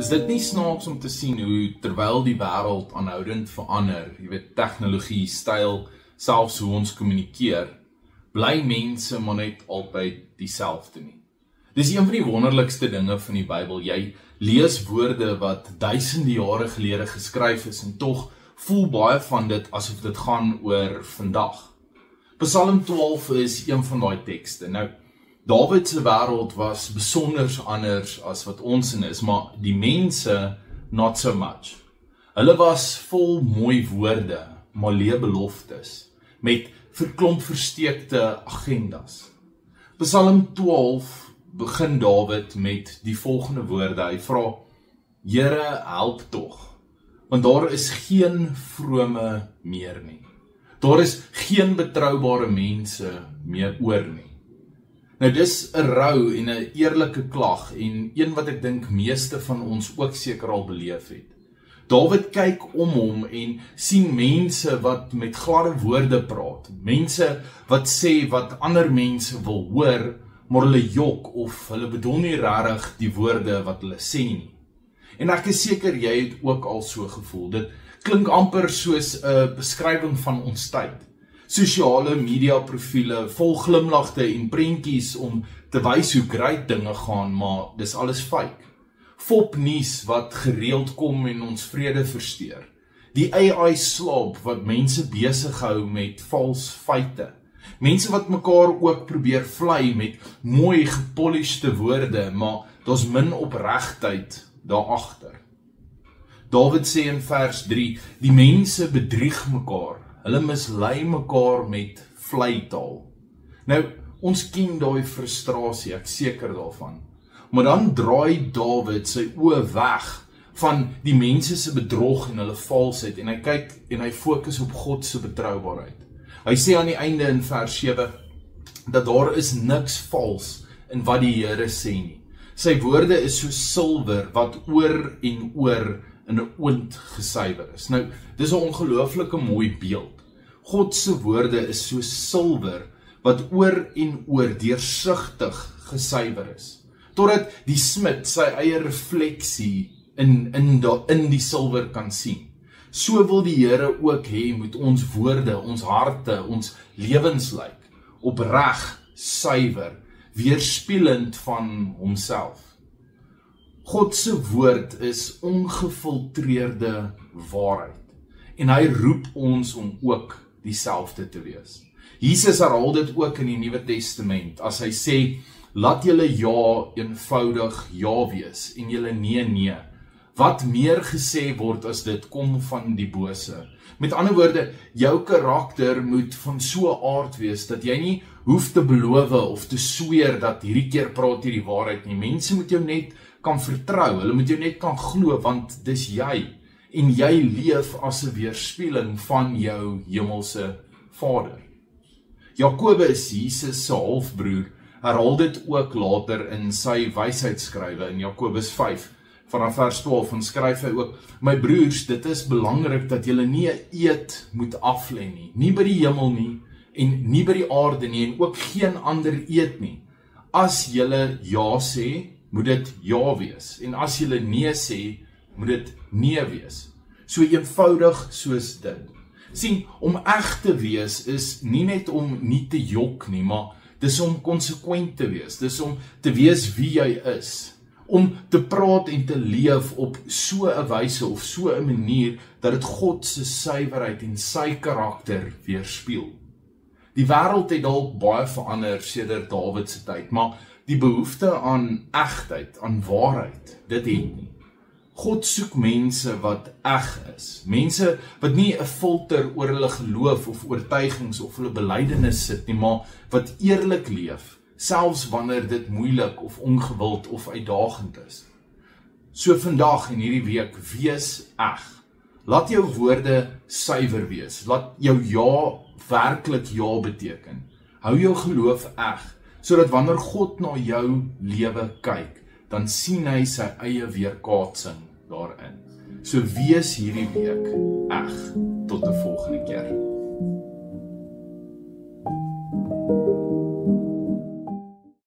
Is dit nie snaaks om te sien hoe terwyl die wêreld aanhoudend verander, jy weet tegnologie, styl, selfs hoe ons kommunikeer, bly mense maar net altyd dieselfde nie. Dis een van die wonderlikste dinge van die Bybel. Jy lees woorde wat duisende jare gelede geskryf is en tog voel baie van dit asof dit gaan oor vandag. Psalm 12 is een van daai tekste. Nou, Dawid se wêreld was besonder anders as wat ons in is, maar die mense not so much. Hulle was vol mooi woorde, maar leë beloftes, met verklomp versteekte agendas. Psalm 12 begin Dawid met die volgende woorde. Hy vra, Here, help tog, want daar is geen vrome meer nie. Daar is geen betroubare mense meer oor nie. Nou dis 'n rou en 'n eerlike klag en een wat ek dink meeste van ons ook seker al beleef het. Dawid kyk om hom en sien mense wat met gladde woorde praat, mense wat sê wat ander mense wil hoor, maar hulle jok of hulle bedoel nie regtig die woorde wat hulle sê nie. En ek is seker jy het ook al so gevoel. Dit klink amper soos 'n beskrywing van ons tyd. Sosiale media profiele vol glimlagte en prentjies om te wys hoe great dinge gaan, maar dis alles fake. Fopnuus wat gereeld kom en ons vrede versteur. Die AI slaap wat mense besig hou met vals feite. Mense wat mekaar ook probeer vlei met mooi gepolishede woorde, maar daar's min opregtheid daar agter. Dawid sê in vers 3, die mense bedrieg mekaar, hulle mislei mekaar met vleitaal. Nou, ons ken daai frustrasie, ek seker daarvan. Maar dan draai Dawid sy oë weg van die mense se bedrog en hulle valsheid en hy kyk en hy fokus op God se betroubaarheid. Hy sê aan die einde in vers 7 dat daar is niks vals in wat die Here sê nie. Sy woorde is so silwer wat oor en oor in 'n oond gesuiwer is. Nou, dis 'n ongelooflike mooi beeld. God se woorde is so silwer wat oor en oor deursigtig gesuiwer is. Totdat die smid sy eie refleksie in die silwer kan sien. So wil die Here ook hê met ons woorde, ons harte, ons lewens lyk, opreg, suiwer, weerspiegelend van homself. God se woord is ongefiltreerde waarheid en hy roep ons om ook dieselfde te wees. Jesus herhaal dit ook in die Nuwe Testament as hy sê, laat julle ja eenvoudig ja wees en julle nee nee. Wat meer gesê word as dit kom van die bose. Met ander woorde, jou karakter moet van so 'n aard wees dat jy nie hoef te beloof of te sweer dat hierdie keer praat jy die waarheid nie. Mense moet jou net kan vertrou, hulle moet jou net kan glo want dis jy en jy leef as 'n weerspieëling van jou hemelse Vader. Jakobus, Jesus se halfbroer, herhaal dit ook later in sy wysheidskrywe in Jakobus 5. Vanaf vers 12 en skryf hy ook, my broers, dit is belangrik dat julle nie 'n eed moet aflê nie, nie by die hemel nie, en nie by die aarde nie, en ook geen ander eed nie. As julle ja sê, moet dit ja wees, en as julle nee sê, moet dit nee wees. So eenvoudig soos dit. Sien, om eg te wees is nie net om nie te jok nie, maar dis om konsekwent te wees, dis om te wees wie jy is. Om te praat en te leef op so 'n wyse of so 'n manier dat dit God se suiwerheid en sy karakter weerspieël. Die wêreld het dalk baie verander sedert Dawid se tyd, maar die behoefte aan egtheid, aan waarheid, dit het nie. God soek mense wat eg is, mense wat nie 'n filter oor hulle geloof of oortuigings of hulle belydenis sit nie, maar wat eerlik leef, selfs wanneer dit moeilik of ongewild of uitdagend is. So vandag en hierdie week, wees eg. Laat jou woorde suiwer wees. Laat jou ja werklik ja beteken. Hou jou geloof eg, sodat wanneer God na jou lewe kyk, dan sien hy sy eie weerkaatsing daarin. So wees hierdie week eg. Tot 'n volgende keer.